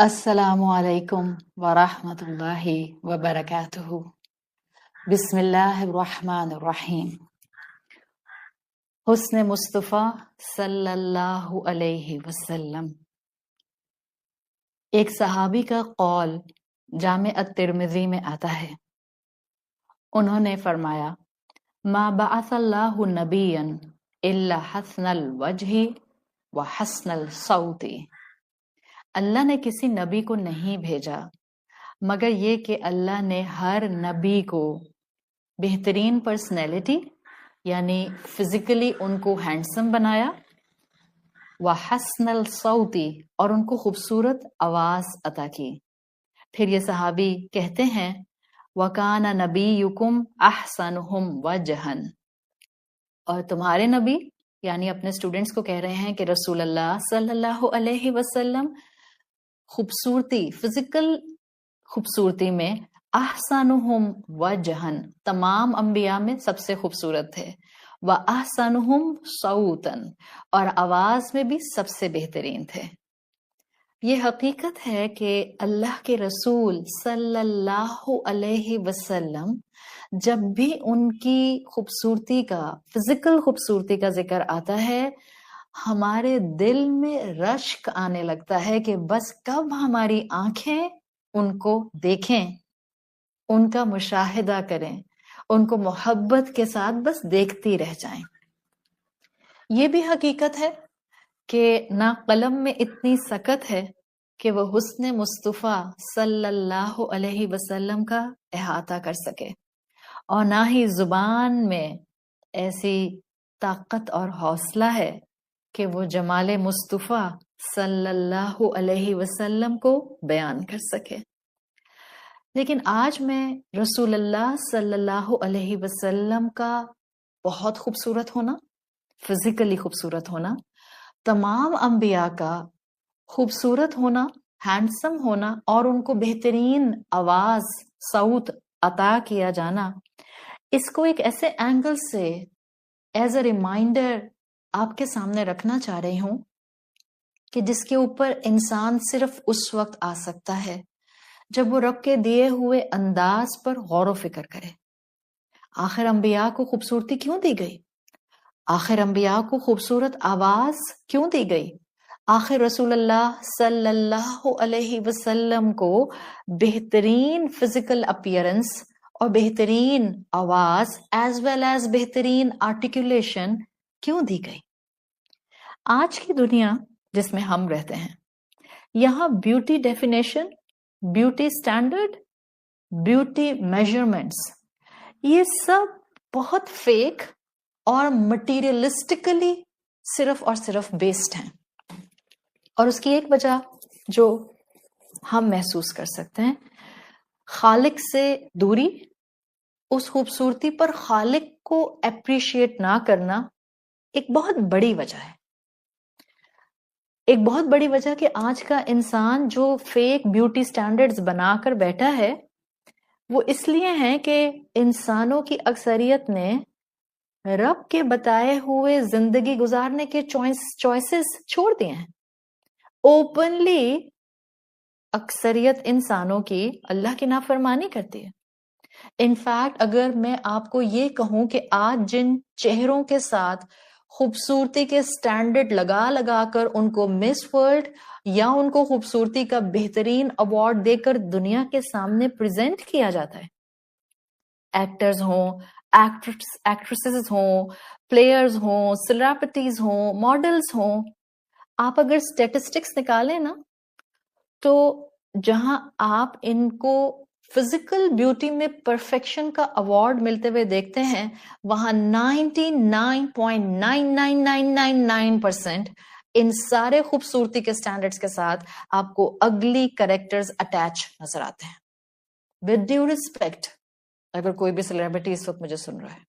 السلام علیکم ورحمۃ اللہ وبرکاتہ۔ بسم اللہ الرحمن الرحیم۔ حسن مصطفیٰ صلی اللہ علیہ وسلم۔ ایک صحابی کا قول جامع الترمذی میں آتا ہے، انہوں نے فرمایا ما بعث اللہ نبیا الا حسن الوجہ وحسن الصوت۔ اللہ نے کسی نبی کو نہیں بھیجا مگر یہ کہ اللہ نے ہر نبی کو بہترین پرسنالٹی یعنی فزیکلی ان کو ہینڈسم بنایا، وحسن الصوتی اور ان کو خوبصورت آواز عطا کی۔ پھر یہ صحابی کہتے ہیں وَكَانَ نَبِيُّكُمْ أَحْسَنُهُمْ وَجْهًا، اور تمہارے نبی یعنی اپنے اسٹوڈنٹس کو کہہ رہے ہیں کہ رسول اللہ صلی اللہ علیہ وسلم خوبصورتی، فزیکل خوبصورتی میں احسنہم وجہن، تمام انبیاء میں سب سے خوبصورت تھے، واحسنہم صوتن، اور آواز میں بھی سب سے بہترین تھے۔ یہ حقیقت ہے کہ اللہ کے رسول صلی اللہ علیہ وسلم جب بھی ان کی خوبصورتی کا، فزیکل خوبصورتی کا ذکر آتا ہے، ہمارے دل میں رشک آنے لگتا ہے کہ بس کب ہماری آنکھیں ان کو دیکھیں، ان کا مشاہدہ کریں، ان کو محبت کے ساتھ بس دیکھتی رہ جائیں۔ یہ بھی حقیقت ہے کہ نہ قلم میں اتنی سکت ہے کہ وہ حسن مصطفیٰ صلی اللہ علیہ وسلم کا احاطہ کر سکے، اور نہ ہی زبان میں ایسی طاقت اور حوصلہ ہے کہ وہ جمال مصطفیٰ صلی اللہ علیہ وسلم کو بیان کر سکے۔ لیکن آج میں رسول اللہ صلی اللہ علیہ وسلم کا بہت خوبصورت ہونا، فزیکلی خوبصورت ہونا، تمام انبیاء کا خوبصورت ہونا، ہینڈسم ہونا، اور ان کو بہترین آواز، صوت عطا کیا جانا، اس کو ایک ایسے اینگل سے ایز اے ریمائنڈر آپ کے سامنے رکھنا چاہ رہی ہوں کہ جس کے اوپر انسان صرف اس وقت آ سکتا ہے جب وہ رب کے دیے ہوئے انداز پر غور و فکر کرے۔ آخر انبیاء کو خوبصورتی کیوں دی گئی؟ آخر انبیاء کو خوبصورت آواز کیوں دی گئی؟ آخر رسول اللہ صلی اللہ علیہ وسلم کو بہترین فزیکل اپیرنس اور بہترین آواز ایز ویل ایز بہترین آرٹیکولیشن کیوں دی گئی؟ آج کی دنیا جس میں ہم رہتے ہیں، یہاں beauty definition, beauty standard, beauty measurements, یہ سب بہت فیک اور مٹیریلسٹکلی صرف اور صرف بیسڈ ہیں۔ اور اس کی ایک وجہ جو ہم محسوس کر سکتے ہیں، خالق سے دوری، اس خوبصورتی پر خالق کو اپریشیٹ نہ کرنا ایک بہت بڑی وجہ ہے۔ ایک بہت بڑی وجہ کہ آج کا انسان جو فیک بیوٹی سٹینڈرڈز بنا کر بیٹھا ہے، وہ اس لیے ہیں کہ انسانوں کی اکثریت نے رب کے بتائے ہوئے زندگی گزارنے کے چوائسز چھوڑ دیے ہیں۔ اوپنلی اکثریت انسانوں کی اللہ کی نافرمانی کرتی ہے۔ انفیکٹ اگر میں آپ کو یہ کہوں کہ آج جن چہروں کے ساتھ خوبصورتی کے سٹینڈرڈ لگا لگا کر ان کو مس ورلڈ یا ان کو خوبصورتی کا بہترین ایوارڈ دے کر دنیا کے سامنے پریزنٹ کیا جاتا ہے، ایکٹرز ہوں، ایکٹریسز ہوں، پلیئرز ہوں، سیلیبریٹیز ہوں، ماڈلز ہوں، آپ اگر اسٹیٹسٹکس نکالیں نا تو جہاں آپ ان کو فزیکل بیوٹی میں پرفیکشن کا ایوارڈ ملتے ہوئے دیکھتے ہیں، وہاں 99.99999% ان سارے خوبصورتی کے سٹینڈرڈز کے ساتھ آپ کو اگلی کریکٹرز اٹیچ نظر آتے ہیں۔ ود ڈیو ریسپیکٹ، اگر کوئی بھی سیلیبریٹی اس وقت مجھے سن رہا ہے،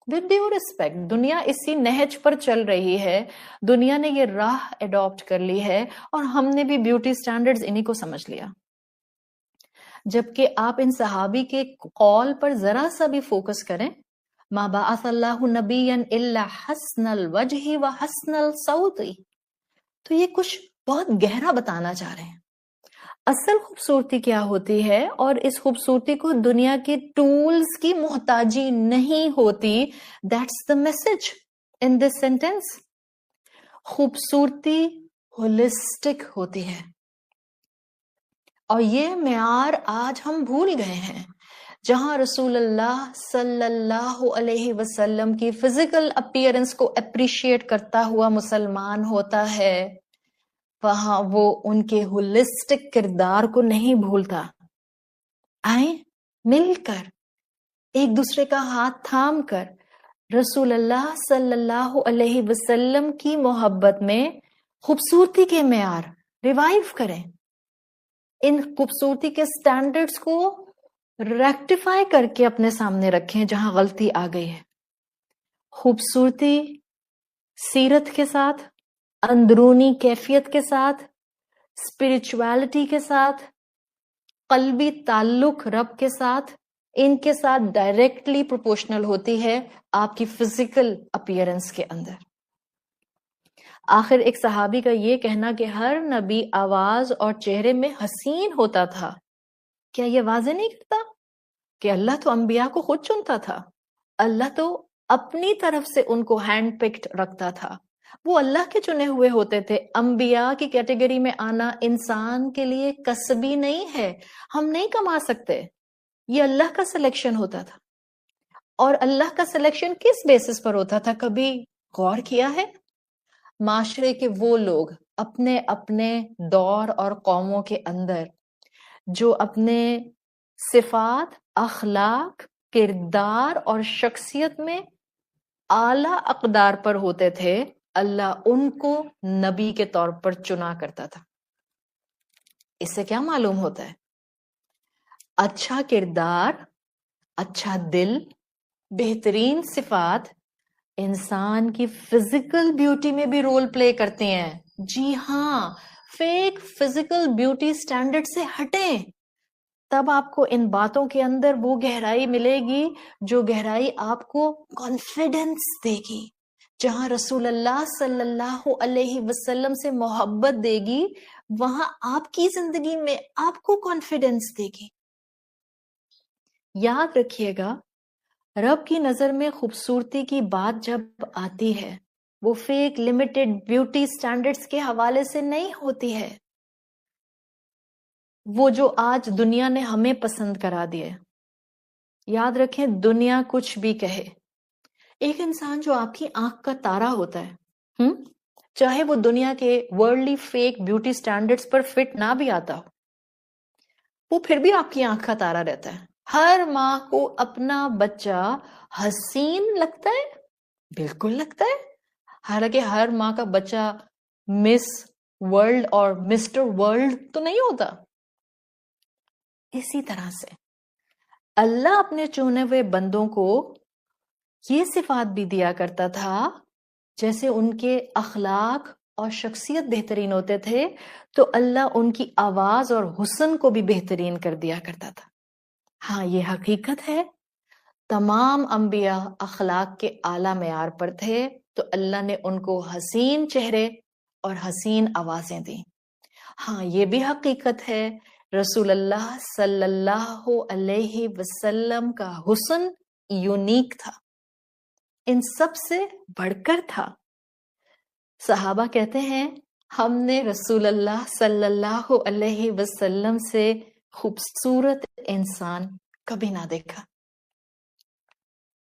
ود ڈیو ریسپیکٹ، دنیا اسی نہج پر چل رہی ہے، دنیا نے یہ راہ اڈاپٹ کر لی ہے، اور ہم نے بھی بیوٹی سٹینڈرڈز انہی کو سمجھ لیا۔ جبکہ آپ ان صحابی کے قول پر ذرا سا بھی فوکس کریں، ما بعث اللہ نبیا الا حسن الوجہ وحسن الصوت، تو یہ کچھ بہت گہرا بتانا چاہ رہے ہیں۔ اصل خوبصورتی کیا ہوتی ہے، اور اس خوبصورتی کو دنیا کے ٹولز کی محتاجی نہیں ہوتی. That's the message in this sentence. خوبصورتی ہولسٹک ہوتی ہے، اور یہ معیار آج ہم بھول گئے ہیں. جہاں رسول اللہ صلی اللہ علیہ وسلم کی فزیکل اپیئرنس کو اپریشیٹ کرتا ہوا مسلمان ہوتا ہے، وہاں وہ ان کے ہولسٹک کردار کو نہیں بھولتا. آئیں مل کر، ایک دوسرے کا ہاتھ تھام کر، رسول اللہ صلی اللہ علیہ وسلم کی محبت میں خوبصورتی کے معیار ریوائیو کریں. ان خوبصورتی کے سٹینڈرڈز کو ریکٹیفائی کر کے اپنے سامنے رکھیں جہاں غلطی آ گئی ہے. خوبصورتی سیرت کے ساتھ، اندرونی کیفیت کے ساتھ، اسپرچویلٹی کے ساتھ، قلبی تعلق رب کے ساتھ، ان کے ساتھ ڈائریکٹلی پروپورشنل ہوتی ہے آپ کی فزیکل اپیئرنس کے اندر. آخر ایک صحابی کا یہ کہنا کہ ہر نبی آواز اور چہرے میں حسین ہوتا تھا، کیا یہ واضح نہیں کرتا کہ اللہ تو انبیاء کو خود چنتا تھا؟ اللہ تو اپنی طرف سے ان کو ہینڈ پکڈ رکھتا تھا. وہ اللہ کے چنے ہوئے ہوتے تھے. انبیاء کی کیٹیگری میں آنا انسان کے لیے کسبی نہیں ہے، ہم نہیں کما سکتے. یہ اللہ کا سلیکشن ہوتا تھا. اور اللہ کا سلیکشن کس بیسس پر ہوتا تھا، کبھی غور کیا ہے؟ معاشرے کے وہ لوگ اپنے اپنے دور اور قوموں کے اندر جو اپنے صفات، اخلاق، کردار اور شخصیت میں اعلیٰ اقدار پر ہوتے تھے، اللہ ان کو نبی کے طور پر چنا کرتا تھا. اس سے کیا معلوم ہوتا ہے؟ اچھا کردار، اچھا دل، بہترین صفات انسان کی فزیکل بیوٹی میں بھی رول پلے کرتے ہیں. جی ہاں، فیک فزیکل بیوٹی سٹینڈرڈ سے ہٹیں، تب آپ کو ان باتوں کے اندر وہ گہرائی ملے گی جو گہرائی آپ کو کانفیڈنس دے گی. جہاں رسول اللہ صلی اللہ علیہ وسلم سے محبت دے گی، وہاں آپ کی زندگی میں آپ کو کانفیڈنس دے گی. یاد رکھیے گا، رب کی نظر میں خوبصورتی کی بات جب آتی ہے، وہ فیک لمیٹڈ بیوٹی سٹینڈرڈز کے حوالے سے نہیں ہوتی ہے، وہ جو آج دنیا نے ہمیں پسند کرا دیے. یاد رکھیں، دنیا کچھ بھی کہے، ایک انسان جو آپ کی آنکھ کا تارا ہوتا ہے، چاہے وہ دنیا کے ورلڈلی فیک بیوٹی سٹینڈرڈز پر فٹ نہ بھی آتا ہو، وہ پھر بھی آپ کی آنکھ کا تارا رہتا ہے. ہر ماں کو اپنا بچہ حسین لگتا ہے، بالکل لگتا ہے. حالانکہ ہر ماں کا بچہ مس ورلڈ اور مسٹر ورلڈ تو نہیں ہوتا. اسی طرح سے اللہ اپنے چنے ہوئے بندوں کو یہ صفات بھی دیا کرتا تھا، جیسے ان کے اخلاق اور شخصیت بہترین ہوتے تھے تو اللہ ان کی آواز اور حسن کو بھی بہترین کر دیا کرتا تھا. ہاں، یہ حقیقت ہے، تمام انبیاء اخلاق کے اعلیٰ معیار پر تھے تو اللہ نے ان کو حسین چہرے اور حسین آوازیں دیں. ہاں، یہ بھی حقیقت ہے، رسول اللہ صلی اللہ علیہ وسلم کا حسن یونیک تھا، ان سب سے بڑھ کر تھا. صحابہ کہتے ہیں، ہم نے رسول اللہ صلی اللہ علیہ وسلم سے خوبصورت انسان کبھی نہ دیکھا.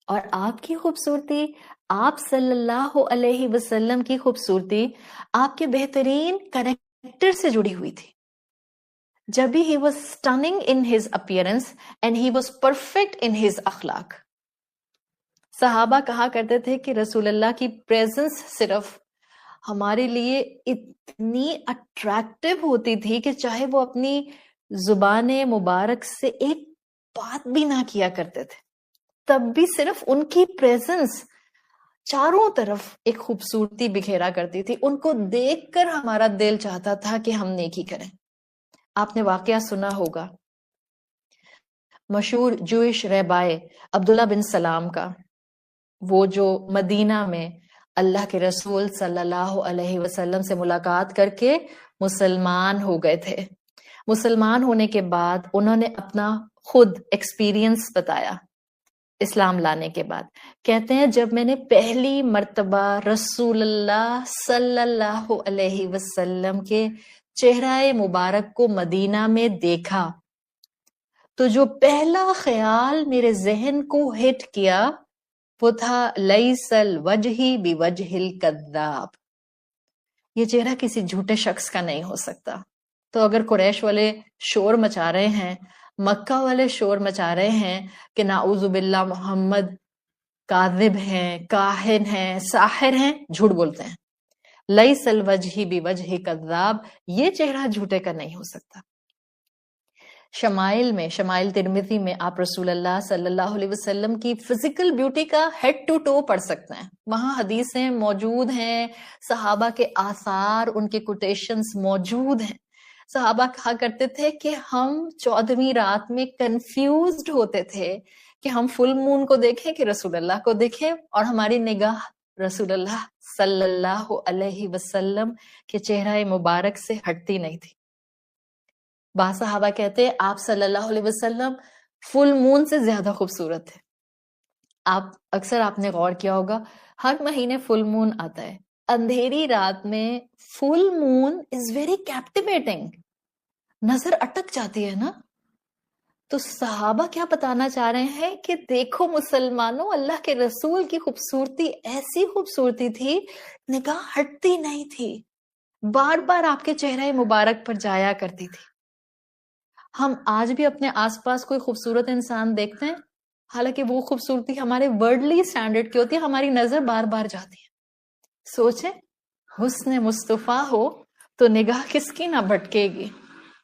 اور آپ کی خوبصورتی، آپ صلی اللہ علیہ وسلم کی خوبصورتی آپ کے بہترین کریکٹر سے جڑی ہوئی تھی. جب he was stunning in his appearance and he was perfect in his اخلاق. صحابہ کہا کرتے تھے کہ رسول اللہ کی پریزنس صرف ہمارے لیے اتنی اٹریکٹیو ہوتی تھی کہ چاہے وہ اپنی زبان مبارک سے ایک بات بھی نہ کیا کرتے تھے، تب بھی صرف ان کی پریزنس چاروں طرف ایک خوبصورتی بکھیرا کرتی تھی. ان کو دیکھ کر ہمارا دل چاہتا تھا کہ ہم نیکی کریں. آپ نے واقعہ سنا ہوگا مشہور جوئش رہبائے عبداللہ بن سلام کا، وہ جو مدینہ میں اللہ کے رسول صلی اللہ علیہ وسلم سے ملاقات کر کے مسلمان ہو گئے تھے. مسلمان ہونے کے بعد انہوں نے اپنا خود ایکسپیرینس بتایا اسلام لانے کے بعد. کہتے ہیں جب میں نے پہلی مرتبہ رسول اللہ صلی اللہ علیہ وسلم کے چہرہ مبارک کو مدینہ میں دیکھا تو جو پہلا خیال میرے ذہن کو ہٹ کیا وہ تھا لیس الوجہ بوجہ الکذاب، یہ چہرہ کسی جھوٹے شخص کا نہیں ہو سکتا. تو اگر قریش والے شور مچا رہے ہیں، مکہ والے شور مچا رہے ہیں کہ نعوذ باللہ محمد کاذب ہیں، کاہن ہیں، ساحر ہیں، جھوٹ بولتے ہیں، لیس الوجہ بوجہ کذاب، یہ چہرہ جھوٹے کا نہیں ہو سکتا. شمائل میں، شمائل ترمذی میں آپ رسول اللہ صلی اللہ علیہ وسلم کی فزیکل بیوٹی کا ہیڈ ٹو ٹو پڑھ سکتے ہیں. وہاں حدیثیں موجود ہیں، صحابہ کے آثار، ان کے کوٹیشنز موجود ہیں. صحابہ کہا کرتے تھے کہ ہم 14ویں رات میں کنفیوزڈ ہوتے تھے کہ ہم فل مون کو دیکھیں کہ رسول اللہ کو دیکھیں، اور ہماری نگاہ رسول اللہ صلی اللہ علیہ وسلم کے چہرہ مبارک سے ہٹتی نہیں تھی. بعض صحابہ کہتے ہیں آپ صلی اللہ علیہ وسلم فل مون سے زیادہ خوبصورت تھے. آپ نے غور کیا ہوگا ہر مہینے فل مون آتا ہے، اندھیری رات میں فل مون از ویری کیپٹیویٹنگ، نظر اٹک جاتی ہے نا. تو صحابہ کیا بتانا چاہ رہے ہیں کہ دیکھو مسلمانوں، اللہ کے رسول کی خوبصورتی ایسی خوبصورتی تھی، نگاہ ہٹتی نہیں تھی، بار بار آپ کے چہرہ مبارک پر جایا کرتی تھی. ہم آج بھی اپنے آس پاس کوئی خوبصورت انسان دیکھتے ہیں، حالانکہ وہ خوبصورتی ہمارے ورڈلی سٹینڈرڈ کی ہوتی ہے، ہماری نظر بار بار جاتی ہے. سوچیں حسن مصطفیٰ ہو تو نگاہ کس کی نہ بھٹکے گی،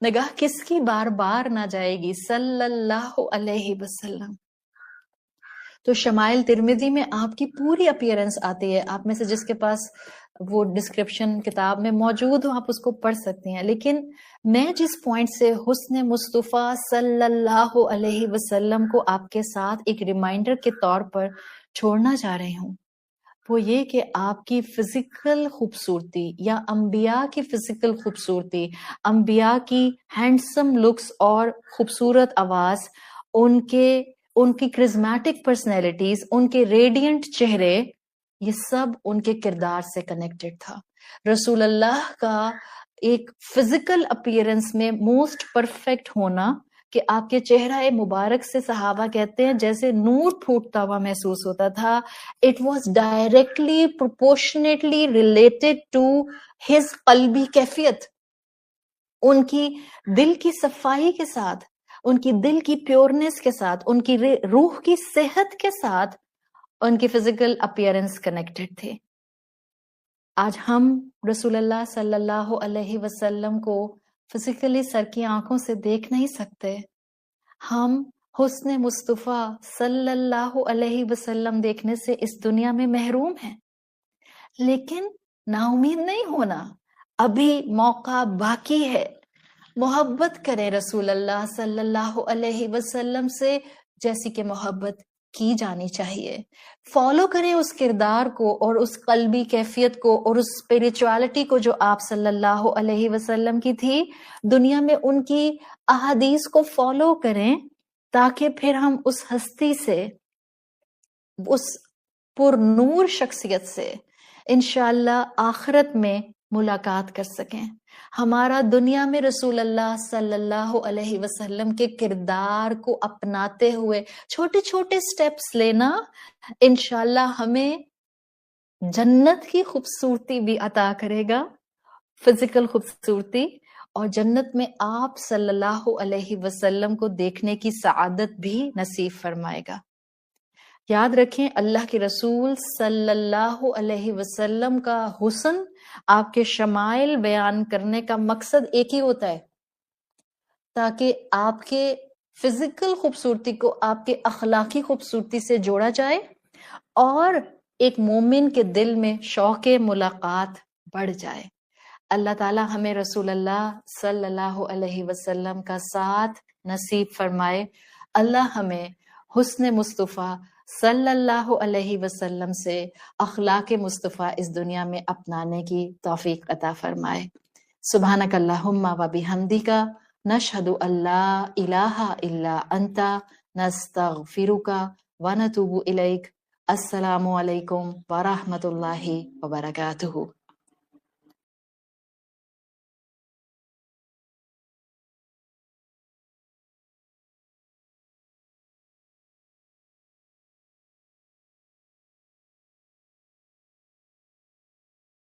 نگاہ کس کی بار بار نہ جائے گی، صلی اللہ علیہ وسلم. تو شمائل ترمذی میں آپ کی پوری اپیرنس آتی ہے. آپ میں سے جس کے پاس وہ ڈسکرپشن کتاب میں موجود ہو آپ اس کو پڑھ سکتے ہیں. لیکن میں جس پوائنٹ سے حسن مصطفیٰ صلی اللہ علیہ وسلم کو آپ کے ساتھ ایک ریمائنڈر کے طور پر چھوڑنا چاہ رہی ہوں وہ یہ کہ آپ کی فزیکل خوبصورتی یا انبیاء کی فزیکل خوبصورتی، انبیاء کی ہینڈسم لکس اور خوبصورت آواز، ان کی کرزمیٹک پرسنالٹیز، ان کے ریڈینٹ چہرے، یہ سب ان کے کردار سے کنیکٹڈ تھا. رسول اللہ کا ایک فزیکل اپیرنس میں موسٹ پرفیکٹ ہونا کہ آپ کے چہرہ مبارک سے صحابہ کہتے ہیں جیسے نور پھوٹتا ہوا محسوس ہوتا تھا. It was directly proportionately related to his قلبی کیفیت، ان کی دل کی صفائی کے ساتھ، ان کی دل کی پیورنس کے ساتھ، ان کی روح کی صحت کے ساتھ ان کی فزیکل اپیرنس کنیکٹڈ تھے. آج ہم رسول اللہ صلی اللہ علیہ وسلم کو فزیکلی سر کی آنکھوں سے دیکھ نہیں سکتے. ہم حسن مصطفیٰ صلی اللہ علیہ وسلم دیکھنے سے اس دنیا میں محروم ہیں. لیکن نا امید نہیں ہونا، ابھی موقع باقی ہے. محبت کریں رسول اللہ صلی اللہ علیہ وسلم سے جیسی کہ محبت کی جانی چاہیے. فالو کریں اس کردار کو اور اس قلبی کیفیت کو اور اس اسپریچوالٹی کو جو آپ صلی اللہ علیہ وسلم کی تھی. دنیا میں ان کی احادیث کو فالو کریں تاکہ پھر ہم اس ہستی سے، اس پر نور شخصیت سے انشاءاللہ آخرت میں ملاقات کر سکیں. ہمارا دنیا میں رسول اللہ صلی اللہ علیہ وسلم کے کردار کو اپناتے ہوئے چھوٹے چھوٹے سٹیپس لینا انشاءاللہ ہمیں جنت کی خوبصورتی بھی عطا کرے گا، فزیکل خوبصورتی، اور جنت میں آپ صلی اللہ علیہ وسلم کو دیکھنے کی سعادت بھی نصیب فرمائے گا. یاد رکھیں اللہ کے رسول صلی اللہ علیہ وسلم کا حسن، آپ کے شمائل بیان کرنے کا مقصد ایک ہی ہوتا ہے تاکہ آپ کے فزیکل خوبصورتی کو آپ کے اخلاقی خوبصورتی سے جوڑا جائے اور ایک مومن کے دل میں شوق ملاقات بڑھ جائے. اللہ تعالی ہمیں رسول اللہ صلی اللہ علیہ وسلم کا ساتھ نصیب فرمائے. اللہ ہمیں حسن مصطفیٰ صلی اللہ علیہ وسلم سے اخلاق مصطفیٰ اس دنیا میں اپنانے کی توفیق عطا فرمائے. سبحانک اللہم و بحمدک نشہد ان لا الہ الا انت نستغفرک ونتوب الیک۔ السلام علیکم ورحمۃ اللہ وبرکاتہ۔